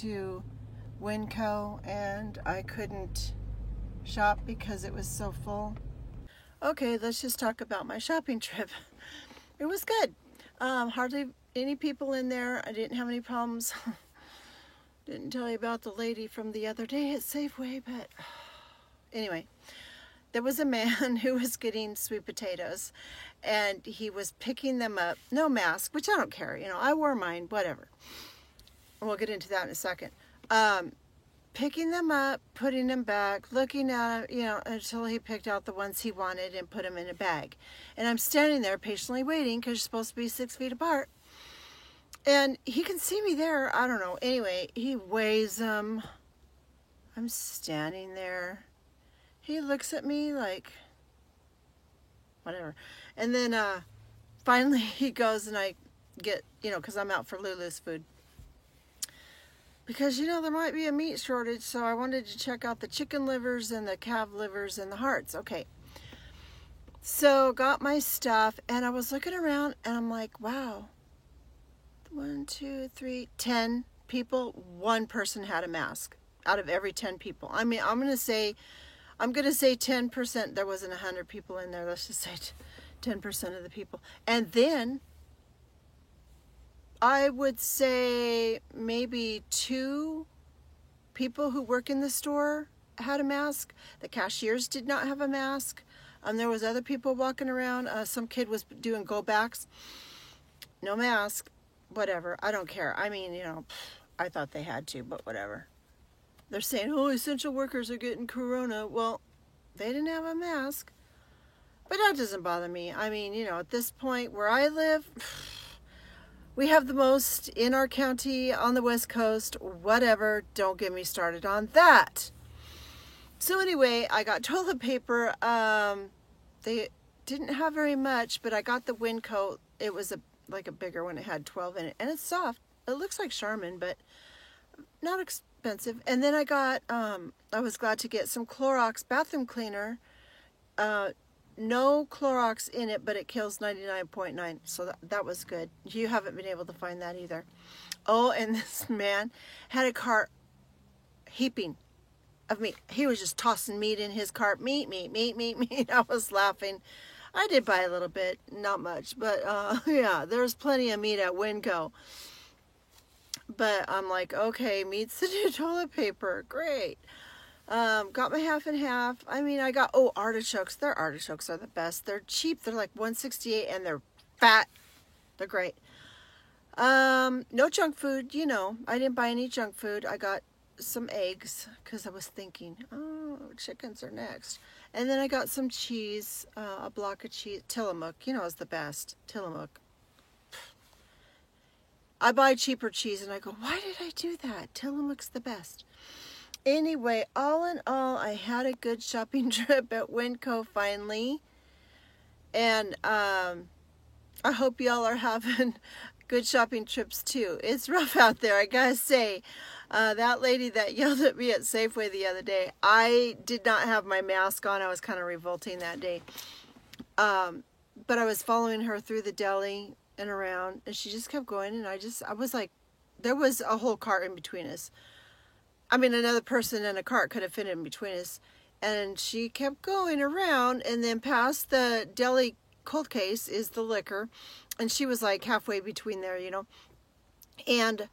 to Winco and I couldn't shop because it was so full. Okay, let's just talk about my shopping trip. It was good. Hardly any people in there. I didn't have any problems. Didn't tell you about the lady from the other day at Safeway, but anyway, there was a man who was getting sweet potatoes and he was picking them up, no mask, which I don't care, you know, I wore mine, whatever. We'll get into that in a second. Picking them up, putting them back, looking at it, you know, until he picked out the ones he wanted and put them in a bag. And I'm standing there patiently waiting because you're supposed to be 6 feet apart. And he can see me there, I don't know. Anyway, he weighs them. I'm standing there. He looks at me like, whatever. And then finally he goes and I get, you know, because I'm out for Lulu's food. Because, you know, there might be a meat shortage, so I wanted to check out the chicken livers and the calf livers and the hearts. Okay. So got my stuff and I was looking around and I'm like, wow. 1, 2, 3, 10 people. One person had a mask out of every 10 people. I mean, I'm going to say 10%. There wasn't 100 people in there. Let's just say 10% of the people. And then I would say maybe 2 people who work in the store had a mask. The cashiers did not have a mask. There was other people walking around. Some kid was doing go backs. No mask. Whatever. I don't care. I mean, you know, I thought they had to, but whatever. They're saying, oh, essential workers are getting corona. Well, they didn't have a mask. But that doesn't bother me. I mean, you know, at this point where I live, we have the most in our county on the West Coast. Whatever. Don't get me started on that. So anyway, I got toilet paper. They didn't have very much, but I got the Winco. It was like a bigger one. It had 12 in it. And it's soft. It looks like Charmin, but not expensive. And then I got, I was glad to get some Clorox bathroom cleaner. No Clorox in it, but it kills 99.9. So that was good. You haven't been able to find that either. Oh, and this man had a cart heaping of meat. He was just tossing meat in his cart. Meat. I was laughing. I did buy a little bit, not much, but yeah, there's plenty of meat at Winco. But I'm like, okay, meat's the new toilet paper. Great. Got my half and half. I mean, I got, artichokes. Their artichokes are the best. They're cheap. They're like $1.68 and they're fat. They're great. No junk food, you know. I didn't buy any junk food. I got some eggs because I was thinking, oh, chickens are next. And then I got some cheese, a block of cheese. Tillamook, you know, is the best. Tillamook. I buy cheaper cheese and I go, why did I do that? Tillamook's the best. Anyway, all in all, I had a good shopping trip at Winco finally. And I hope y'all are having good shopping trips too. It's rough out there, I gotta say. That lady that yelled at me at Safeway the other day, I did not have my mask on. I was kind of revolting that day. But I was following her through the deli and around, and she just kept going, and I was like, there was a whole cart in between us. I mean, another person in a cart could have fit in between us. And she kept going around, and then past the deli cold case is the liquor. And she was like halfway between there, you know. And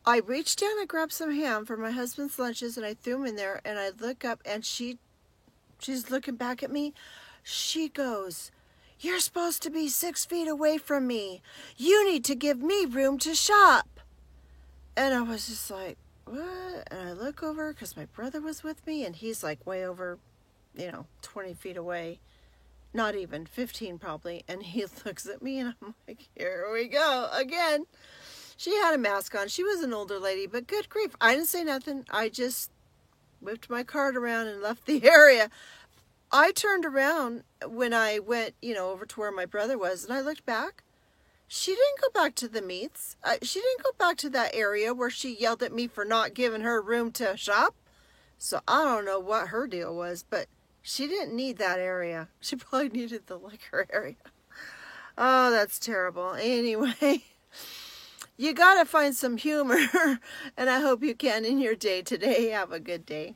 I reached down and grabbed some ham for my husband's lunches, and I threw them in there, and I look up, and she's looking back at me. She goes, you're supposed to be 6 feet away from me. You need to give me room to shop. And I was just like, what? And I look over because my brother was with me, and he's like way over, 20 feet away. Not even 15 probably. And he looks at me, and I'm like, here we go again. She had a mask on. She was an older lady, but good grief. I didn't say nothing. I just whipped my cart around and left the area. I turned around when I went, over to where my brother was, and I looked back. She didn't go back to the meats. She didn't go back to that area where she yelled at me for not giving her room to shop. So I don't know what her deal was, but she didn't need that area. She probably needed the liquor area. Oh, that's terrible. Anyway, You got to find some humor, and I hope you can in your day today. Have a good day.